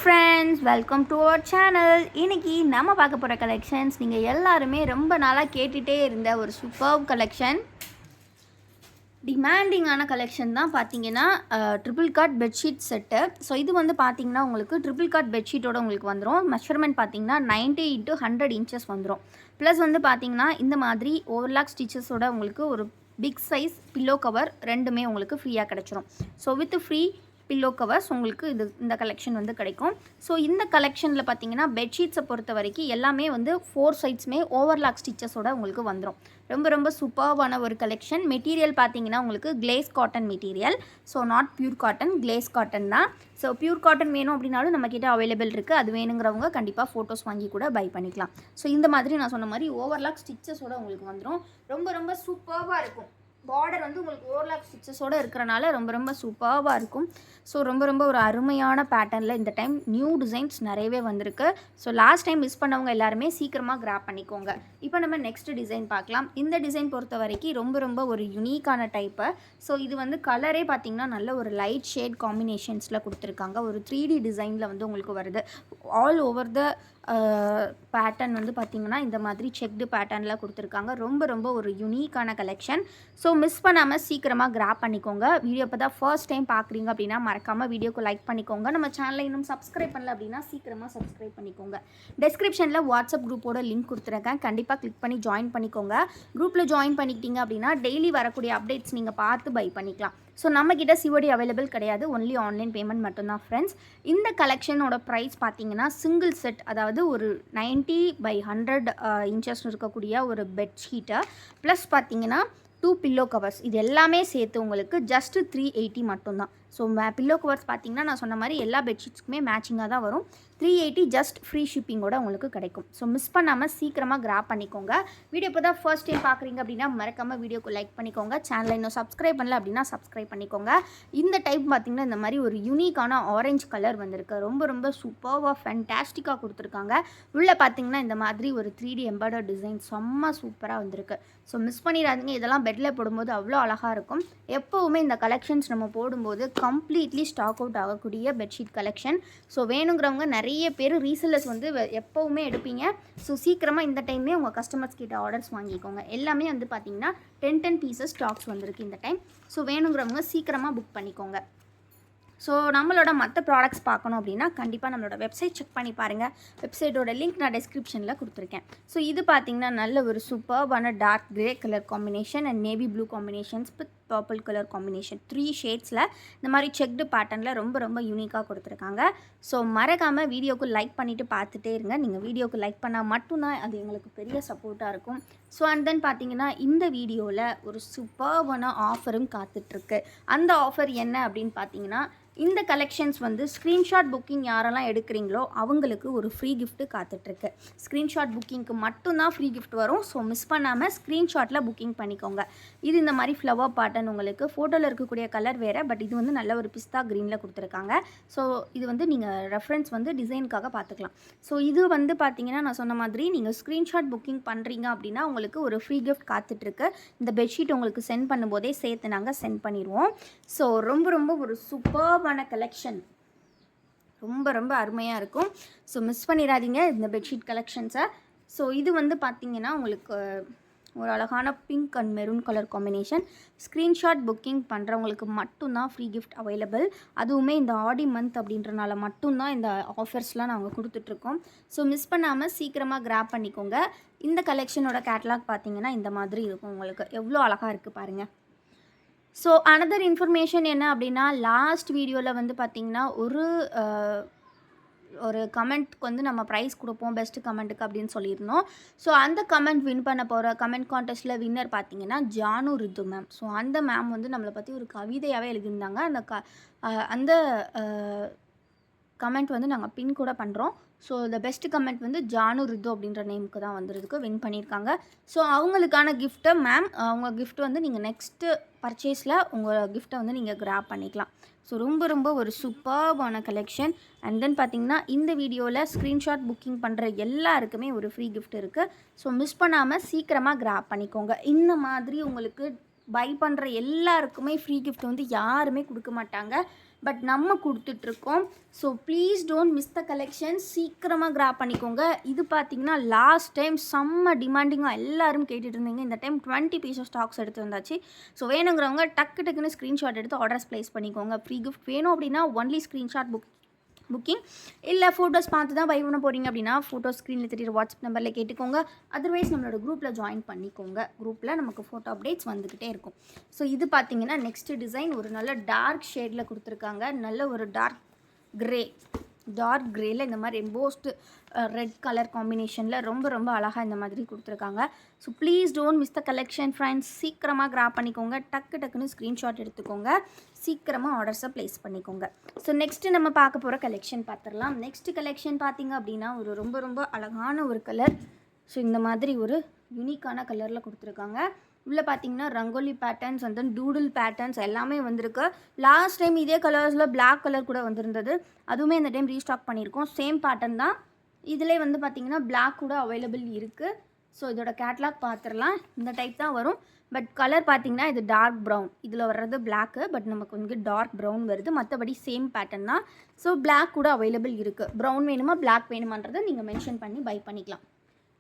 Friends, welcome to our channel. இன்றைக்கி நம்ம பார்க்க போகிற கலெக்ஷன்ஸ் நீங்கள் எல்லாருமே ரொம்ப நாளாக கேட்டுகிட்டே இருந்த ஒரு சூப்பர்ப் கலெக்ஷன், டிமாண்டிங்கான கலெக்ஷன் தான். பார்த்தீங்கன்னா triple cot bedsheet set. So இது வந்து பார்த்தீங்கன்னா உங்களுக்கு ட்ரிபிள் காட் பெட்ஷீட்டோட உங்களுக்கு வந்துடும். மெஷர்மெண்ட் பார்த்தீங்கன்னா 90 × 100 இன்ச்சஸ் வந்துடும். ப்ளஸ் வந்து பார்த்தீங்கன்னா இந்த மாதிரி ஓவர்லாக் ஸ்டிச்சஸோட உங்களுக்கு ஒரு பிக் சைஸ் பில்லோ கவர் ரெண்டுமே உங்களுக்கு ஃப்ரீயாக கிடச்சிரும். So with free pillow covers உங்களுக்கு இந்த கலெக்ஷன் வந்து கிடைக்கும். ஸோ இந்த கலெக்ஷனில் பார்த்தீங்கன்னா பெட்ஷீட்ஸை பொறுத்த வரைக்கும் எல்லாமே வந்து 4 சைட்ஸுமே ஓவர்லாக் ஸ்டிச்சஸோட உங்களுக்கு வந்துடும். ரொம்ப ரொம்ப சூப்பர்வான ஒரு கலெக்ஷன். மெட்டீரியல் பார்த்தீங்கன்னா உங்களுக்கு glaze cotton material. So not pure cotton, glaze cotton தான். ஸோ பியூர் காட்டன் வேணும் அப்படின்னாலும் நம்மக்கிட்ட அவைலபிள் இருக்குது. அது வேணுங்கிறவங்க கண்டிப்பாக ஃபோட்டோஸ் வாங்கி கூட பை பண்ணிக்கலாம். ஸோ இந்த மாதிரி நான் சொன்ன மாதிரி ஓவர்லாக் ஸ்டிச்சஸோட உங்களுக்கு வந்துடும். ரொம்ப ரொம்ப சூப்பர்வாக இருக்கும். பார்டர் வந்து உங்களுக்கு ஓவர்லாக் ஸ்டிச்சஸோடு இருக்கிறனால ரொம்ப ரொம்ப சூப்பர்வாக இருக்கும். ஸோ ரொம்ப ரொம்ப ஒரு அருமையான பேட்டர்னில் இந்த டைம் நியூ டிசைன்ஸ் நிறையவே வந்திருக்கு. ஸோ லாஸ்ட் டைம் மிஸ் பண்ணவங்க எல்லாருமே சீக்கிரமாக கிராப் பண்ணிக்கோங்க. இப்போ நம்ம நெக்ஸ்ட் டிசைன் பார்க்கலாம். இந்த டிசைன் பொறுத்த வரைக்கும் ரொம்ப ரொம்ப ஒரு யுனிக்கான டைப்பு. ஸோ இது வந்து கலரே பார்த்திங்கன்னா நல்ல ஒரு லைட் ஷேட் காம்பினேஷன்ஸில் கொடுத்துருக்காங்க. ஒரு 3D டிசைனில் வந்து உங்களுக்கு வருது. ஆல் ஓவர் த பேட்டர்ன் வந்து பார்த்திங்கன்னா இந்த மாதிரி செக்டு பேட்டர்னில் கொடுத்துருக்காங்க. ரொம்ப ரொம்ப ஒரு யுனிக்கான கலெக்ஷன். ஸோ மிஸ் பண்ணாமல் சீக்கிரமாக கிராப் பண்ணிக்கோங்க. வீடியோ இப்போ தான் ஃபர்ஸ்ட் டைம் பார்க்குறீங்க அப்படின்னா மறக்காமல் வீடியோக்கு லைக் பண்ணிக்கோங்க. நம்ம சேனலை இன்னும் சப்ஸ்கிரைப் பண்ணல அப்படின்னா சீக்கிரமாக சப்ஸ்கிரைப் பண்ணிக்கோங்க. டெஸ்கிரிப்ஷனில் வாட்ஸ்அப் குரூப்போட லிங்க் கொடுத்துருக்கேன். கண்டிப்பாக கிளிக் பண்ணி ஜாயின் பண்ணிக்கோங்க. குரூப்பில் ஜாயின் பண்ணிக்கிட்டீங்க அப்படின்னா டெய்லி வரக்கூடிய அப்டேட்ஸ் நீங்கள் பார்த்து பை பண்ணிக்கலாம். ஸோ நம்மக்கிட்ட சிஓடி அவைலபிள் கிடையாது, ஒன்லி ஆன்லைன் பேமெண்ட் மட்டும்தான் ஃப்ரெண்ட்ஸ். இந்த கலெக்ஷனோட ப்ரைஸ் பார்த்தீங்கன்னா சிங்கிள் செட், அதாவது ஒரு 90 × 100 இன்ச்சஸ் இருக்கக்கூடிய ஒரு பெட்ஷீட்டை ப்ளஸ் பார்த்தீங்கன்னா 2 பில்லோ கவர்ஸ், இது எல்லாமே சேர்த்து உங்களுக்கு ஜஸ்ட் 380 மட்டும்தான். ஸோ பில்லோ கவர்ஸ் பார்த்தீங்கன்னா நான் சொன்ன மாதிரி எல்லா பெட்ஷீட்ஸ்க்குமே மேட்சிங்காக தான் வரும். 380 ஜஸ்ட் ஃப்ரீ ஷிப்பிங்கோட உங்களுக்கு கிடைக்கும். ஸோ மிஸ் பண்ணாமல் சீக்கிரமாக கிராப் பண்ணிக்கோங்க. வீடியோ இப்போ தான் ஃபர்ஸ்ட் டைம் பார்க்குறீங்க அப்படின்னா மறக்காமல் வீடியோக்கு லைக் பண்ணிக்கோங்க. சேனலை இன்னும் சப்ஸ்கிரைப் பண்ணல அப்படின்னா சப்ஸ்கிரைப் பண்ணிக்கோங்க. இந்த டைப் பார்த்திங்கன்னா இந்த மாதிரி ஒரு யூனிக்கான ஆரஞ்சு கலர் வந்திருக்கு. ரொம்ப ரொம்ப சூப்பர்வாக ஃபேன்டாஸ்டிக்காக கொடுத்துருக்காங்க. உள்ளே பார்த்தீங்கன்னா இந்த மாதிரி ஒரு 3D எம்ப்ராய்டர் டிசைன் செம்ம சூப்பராக வந்திருக்கு. ஸோ மிஸ் பண்ணிடாதீங்க. இதெல்லாம் பெட்டில் போடும்போது அவ்வளோ அழகாக இருக்கும். எப்போவுமே இந்த கலெக்ஷன்ஸ் நம்ம போடும்போது கம்ப்ளீட்லி ஸ்டாக் அவுட் ஆகக்கூடிய பெட்ஷீட் கலெக்ஷன். ஸோ வேணுங்கிறவங்க நிறைய பேர் ரீசெல்லர்ஸ் வந்து எப்போவுமே எடுப்பீங்க. ஸோ சீக்கிரமாக இந்த டைமே உங்கள் கஸ்டமர்ஸ் கிட்ட ஆர்டர்ஸ் வாங்கிக்கோங்க. எல்லாமே வந்து பார்த்தீங்கன்னா 10 பீசஸ் ஸ்டாக்ஸ் வந்திருக்கு இந்த டைம். ஸோ வேணுங்கிறவங்க சீக்கிரமாக புக் பண்ணிக்கோங்க. ஸோ நம்மளோட மற்ற ப்ராடக்ட்ஸ் பார்க்கணும் அப்படின்னா கண்டிப்பாக நம்மளோட வெப்சைட் செக் பண்ணி பாருங்கள். வெப்சைட்டோட லிங்க் நான் டிஸ்கிரிப்ஷனில் கொடுத்துருக்கேன். ஸோ இது பார்த்திங்கன்னா நல்ல ஒரு சூப்பர்பான dark grey colour combination and navy blue combinations with purple colour combination 3 ஷேட்ஸில் இந்த மாதிரி செக்டு பேட்டர்னில் ரொம்ப ரொம்ப யூனிக்காக கொடுத்துருக்காங்க. ஸோ மறக்காமல் வீடியோக்கு லைக் பண்ணிவிட்டு பார்த்துட்டே இருங்க. நீங்கள் வீடியோக்கு லைக் பண்ணால் மட்டும்தான் அது எங்களுக்கு பெரிய சப்போர்ட்டாக இருக்கும். ஸோ அண்ட் தென் பார்த்தீங்கன்னா இந்த வீடியோவில் ஒரு சூப்பர்பான ஆஃபரும் காத்துட்ருக்கு. அந்த ஆஃபர் என்ன அப்படின்னு பார்த்தீங்கன்னா, இந்த கலெக்ஷன்ஸ் வந்து ஸ்க்ரீன்ஷாட் புக்கிங் யாரெல்லாம் எடுக்கிறீங்களோ அவங்களுக்கு ஒரு ஃப்ரீ கிஃப்ட்டு காத்துட்ருக்கு. ஸ்க்ரீன்ஷாட் புக்கிங்க்கு மட்டும்தான் ஃப்ரீ கிஃப்ட் வரும். ஸோ மிஸ் பண்ணாமல் ஸ்க்ரீன்ஷாட்டில் புக்கிங் பண்ணிக்கோங்க. இது இந்த மாதிரி ஃப்ளவர் பேட்டர்ன், உங்களுக்கு ஃபோட்டோவில் இருக்கக்கூடிய கலர் வேறு, பட் இது வந்து நல்ல ஒரு பிஸ்தா க்ரீனில் கொடுத்துருக்காங்க. ஸோ இது வந்து நீங்கள் ரெஃபரன்ஸ் வந்து டிசைனுக்காக பார்த்துக்கலாம். ஸோ இது வந்து பார்த்தீங்கன்னா நான் சொன்ன மாதிரி நீங்கள் ஸ்க்ரீன்ஷாட் புக்கிங் பண்ணுறீங்க அப்படின்னா உங்களுக்கு ஒரு ஃப்ரீ கிஃப்ட் காத்துட்ருக்கு. இந்த பெட்ஷீட் உங்களுக்கு சென்ட் பண்ணும்போதே சேர்த்து நாங்கள் சென்ட் பண்ணிடுவோம். ஸோ ரொம்ப ரொம்ப ஒரு சூப்பர்பான கலெக்ஷன், ரொம்ப ரொம்ப அருமையாக இருக்கும். ஸோ மிஸ் பண்ணிடாதீங்க இந்த பெட்ஷீட் கலெக்ஷன்ஸை. ஸோ இது வந்து பார்த்திங்கன்னா உங்களுக்கு ஒரு அழகான pink and maroon colour combination. Screenshot booking பண்ணுறவங்களுக்கு மட்டும்தான் ஃப்ரீ கிஃப்ட் அவைலபிள். அதுவுமே இந்த ஆடி மந்த் அப்படின்றனால மட்டும்தான் இந்த ஆஃபர்ஸ்லாம் நாங்கள் கொடுத்துட்ருக்கோம். ஸோ மிஸ் பண்ணாமல் சீக்கிரமாக கிராப் பண்ணிக்கோங்க. இந்த கலெக்ஷனோட கேட்லாக் பார்த்திங்கன்னா இந்த மாதிரி இருக்கும். உங்களுக்கு எவ்வளோ அழகாக இருக்குது பாருங்கள். ஸோ அனதர் இன்ஃபர்மேஷன் என்ன அப்படின்னா, லாஸ்ட் வீடியோவில் வந்து பார்த்திங்கன்னா ஒரு கமெண்ட்க்கு வந்து நம்ம ப்ரைஸ் கொடுப்போம் பெஸ்ட்டு கமெண்ட்டுக்கு அப்படின்னு சொல்லியிருந்தோம். ஸோ அந்த கமெண்ட் வின் பண்ண போகிற கமெண்ட் கான்டெஸ்ட்டில் வின்னர் பார்த்திங்கன்னா ஜானு ரித்து மேம். ஸோ அந்த மேம் வந்து நம்மளை பற்றி ஒரு கவிதையாகவே எழுதியிருந்தாங்க. அந்த கமெண்ட் வந்து நாங்கள் பின் கூட பண்ணுறோம். ஸோ த பெஸ்ட் கமெண்ட் வந்து ஜானு ரித்து அப்படின்ற நேமுக்கு தான் வந்துருக்கு, வின் பண்ணியிருக்காங்க. ஸோ அவங்களுக்கான கிஃப்ட்டை மேம், அவங்க கிஃப்ட் வந்து நீங்கள் நெக்ஸ்ட்டு பர்ச்சேஸில் உங்கள் கிஃப்ட்டை வந்து நீங்கள் கிராப் பண்ணிக்கலாம். ஸோ ரொம்ப ரொம்ப ஒரு சூப்பர்பான கலெக்ஷன். அண்ட் தென் பார்த்திங்கன்னா இந்த வீடியோவில் ஸ்க்ரீன்ஷாட் புக்கிங் பண்ணுற எல்லாருக்குமே ஒரு ஃப்ரீ கிஃப்ட் இருக்குது. ஸோ மிஸ் பண்ணாமல் சீக்கிரமாக கிராப் பண்ணிக்கோங்க. இந்த மாதிரி உங்களுக்கு பை பண்ணுற எல்லாருக்குமே ஃப்ரீ கிஃப்ட் வந்து யாருமே கொடுக்க மாட்டாங்க. பட் நம்ம கொடுத்துட்ருக்கோம். So please don't miss the collection. சீக்கிரமாக கிராப் பண்ணிக்கோங்க. இது பார்த்தீங்கன்னா லாஸ்ட் டைம் செம்ம டிமாண்டிங்காக எல்லாரும் கேட்டுட்டு இருந்தீங்க. இந்த டைம் 20 பீசஸ் ஸ்டாக்ஸ் எடுத்து வந்தாச்சு. ஸோ வேணுங்கிறவங்க டக்குன்னு ஸ்க்ரீன்ஷாட் எடுத்து ஆர்டர்ஸ் ப்ளேஸ் பண்ணிக்கோங்க. ஃப்ரீ கிஃப்ட் வேணும் அப்படின்னா ஒன்லி ஸ்க்ரீன்ஷாட் புக்கிங், இல்லை ஃபோட்டோஸ் பார்த்து தான் பை பண்ண போகிறீங்க அப்படின்னா ஃபோட்டோஸ் ஸ்க்ரீனில் தெரியுற வாட்ஸ்அப் நம்பரில் கேட்டுக்கோங்க. அதர்வைஸ் நம்மளோட குரூப்பில் ஜாயின் பண்ணிக்கோங்க. குரூப்பில் நமக்கு ஃபோட்டோ அப்டேட்ஸ் வந்துக்கிட்டே இருக்கும். ஸோ இது பார்த்தீங்கன்னா நெக்ஸ்ட் டிசைன் ஒரு நல்ல டார்க் ஷேடில் கொடுத்துருக்காங்க. நல்ல ஒரு டார்க் கிரேயில் இந்த மாதிரி எம்போஸ்டு ரெட் கலர் காம்பினேஷனில் ரொம்ப அழகாக இந்த மாதிரி கொடுத்துருக்காங்க. So please don't miss the collection friends. சீக்கிரமாக கிராப் பண்ணிக்கோங்க. டக்குன்னு ஸ்க்ரீன்ஷாட் எடுத்துக்கோங்க. சீக்கிரமாக ஆர்டர்ஸை ப்ளேஸ் பண்ணிக்கோங்க. ஸோ நெக்ஸ்ட்டு நம்ம பார்க்க போகிற கலெக்ஷன் பார்த்துடலாம். நெக்ஸ்ட் கலெக்ஷன் பார்த்திங்க அப்படின்னா ஒரு ரொம்ப அழகான ஒரு கலர். ஸோ இந்த மாதிரி ஒரு யூனிக்கான கலரில் கொடுத்துருக்காங்க. உள்ளே பார்த்தீங்கன்னா ரங்கோலி பேட்டர்ன்ஸ் வந்து டூடில் பேட்டர்ன்ஸ் எல்லாமே வந்திருக்கு. லாஸ்ட் டைம் இதே கலர்ஸில் பிளாக் கலர் கூட வந்திருந்தது. அதுவுமே இந்த டைம் ரீஸ்டாக் பண்ணியிருக்கோம். சேம் பேட்டர்ன் தான். இதிலே வந்து பார்த்திங்கன்னா பிளாக் கூட அவைலபிள் இருக்குது. ஸோ இதோட கேட்லாக் பார்த்துடலாம். இந்த டைப் தான் வரும். பட் கலர் பார்த்திங்கன்னா இது டார்க் ப்ரௌன். இதில் வர்றது பிளாக்கு, பட் நமக்கு வந்து டார்க் ப்ரௌன் வருது. மற்றபடி சேம் பேட்டர்ன் தான். ஸோ பிளாக் கூட அவைலபிள் இருக்குது. ப்ரௌன் வேணுமா பிளாக் வேணுமான்றதை நீங்கள் மென்ஷன் பண்ணி பை பண்ணிக்கலாம்.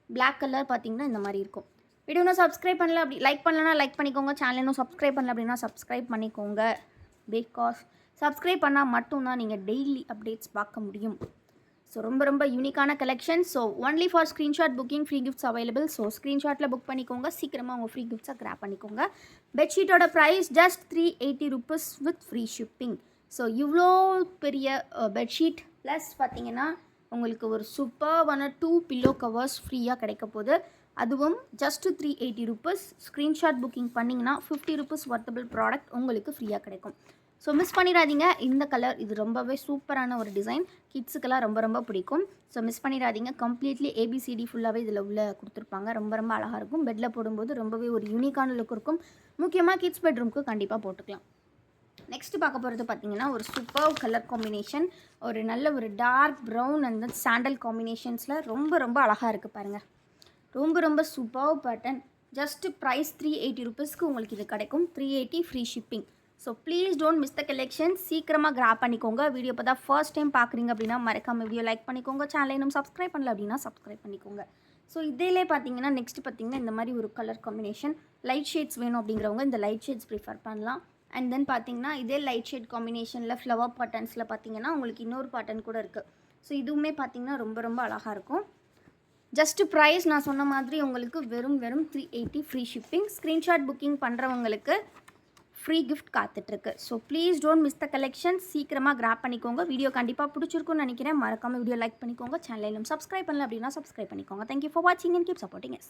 பிளாக் கலர் பார்த்திங்கன்னா இந்த மாதிரி இருக்கும். வீடியோ இன்னும் சப்ஸ்கிரைப் பண்ணல, அப்படி லைக் பண்ணலன்னா லைக் பண்ணிக்கோங்க. சேனல் இன்னும் சப்ஸ்கிரைப் பண்ணல அப்படின்னா சப்ஸ்கிரைப் பண்ணிக்கோங்க. பிகாஸ் சப்ஸ்கிரைப் பண்ணால் மட்டும்தான் நீங்கள் டெய்லி அப்டேட்ஸ் பார்க்க முடியும். ஸோ ரொம்ப யூனிக்கான collection. So only for screenshot booking, free gifts available. So ஸ்க்ரீன்ஷாட்டில் புக் பண்ணிக்கோங்க. சீக்கிரமாக உங்கள் ஃப்ரீ கிஃப்ட்ஸை கிராப் பண்ணிக்கோங்க. பெட்ஷீட்டோட price just 380 rupees with free shipping. So இவ்வளோ பெரிய பெட்ஷீட் ப்ளஸ் பார்த்தீங்கன்னா உங்களுக்கு ஒரு சூப்பர்வான 2 பில்லோ கவர்ஸ் ஃப்ரீயாக கிடைக்க போகுது. அதுவும் ஜஸ்ட் 380 rupees. ஸ்க்ரீன்ஷாட் புக்கிங் பண்ணிங்கன்னா 50 rupees வர்த்தபிள் ப்ராடக்ட் உங்களுக்கு ஃப்ரீயாக கிடைக்கும். ஸோ மிஸ் பண்ணிடாதீங்க. இந்த கலர் இது ரொம்பவே சூப்பரான ஒரு டிசைன். கிட்ஸுக்கெல்லாம் ரொம்ப பிடிக்கும். ஸோ மிஸ் பண்ணிடாதீங்க. கம்ப்ளீட்லி ஏபிசிடி ஃபுல்லாகவே இதில் உள்ள கொடுத்துருப்பாங்க. ரொம்ப அழகாக இருக்கும். பெட்டில் போடும்போது ரொம்பவே ஒரு யூனிக்கான லுக் இருக்கும். முக்கியமாக கிட்ஸ் பெட்ரூம்க்கு கண்டிப்பாக போட்டுக்கலாம். நெக்ஸ்ட் பார்க்க போகிறது பார்த்தீங்கன்னா ஒரு சூப்பர் கலர் காம்பினேஷன். ஒரு நல்ல ஒரு டார்க் ப்ரௌன் அண்ட் சாண்டல் காம்பினேஷன்ஸில் ரொம்ப அழகாக இருக்குது பாருங்கள். ரொம்ப சூப்பர் பேட்டர்ன். ஜஸ்ட் ப்ரைஸ் 380 rupeesக்கு உங்களுக்கு இது கிடைக்கும். 380 free shipping. So please don't miss the collection. சீக்கிரமாக கிராப் பண்ணிக்கோங்க. வீடியோ இப்போ தான் ஃபர்ஸ்ட் டைம் பார்க்குறீங்க அப்படின்னா மறக்காம வீடியோ லைக் பண்ணிக்கோங்க. சேனலை இன்னும் சப்ஸ்கிரைப் பண்ணல அப்படின்னா சப்ஸ்கிரைப் பண்ணிக்கோங்க. ஸோ இதிலே பார்த்தீங்கன்னா நெக்ஸ்ட் பார்த்தீங்கன்னா இந்த மாதிரி ஒரு கலர் காம்பினேஷன். லைட் ஷேட்ஸ் வேணும் அப்படிங்கிறவங்க இந்த லைட் ஷேட்ஸ் ப்ரிஃபர் பண்ணலாம். அண்ட் தென் பார்த்தீங்கன்னா இதே லைட் ஷேட் காம்பினேஷனில் ஃப்ளவர் பேட்டர்ன்ஸில் பார்த்தீங்கன்னா உங்களுக்கு இன்னொரு பேட்டர்ன் கூட இருக்குது. ஸோ இதுவுமே பார்த்தீங்கன்னா ரொம்ப அழகாக இருக்கும். ஜஸ்ட் ப்ரைஸ் நான் சொன்ன மாதிரி உங்களுக்கு வெறும் 380 ஃப்ரீ ஷிப்பிங். ஸ்க்ரீன்ஷாட் புக்கிங் பண்ணுறவங்களுக்கு ஃப்ரீ கிஃப்ட் காத்துட்ருக்கு. So please don't miss the collection. சீக்கிரமாக கிராப் பண்ணிக்கோங்க. வீடியோ கண்டிப்பாக பிடிச்சிருக்குன்னு நினைக்கிறேன். மறக்காமல் வீடியோ லைக் பண்ணிக்கோங்க. சேனலிலும் சப்ஸ்கிரைப் பண்ணல அப்படின்னா சப்ஸ்கிரைப் பண்ணிக்கோங்க. தேங்க்யூ ஃபார் வாட்சிங் அண்ட் கீப் சப்போர்ட்டிங் எஸ்.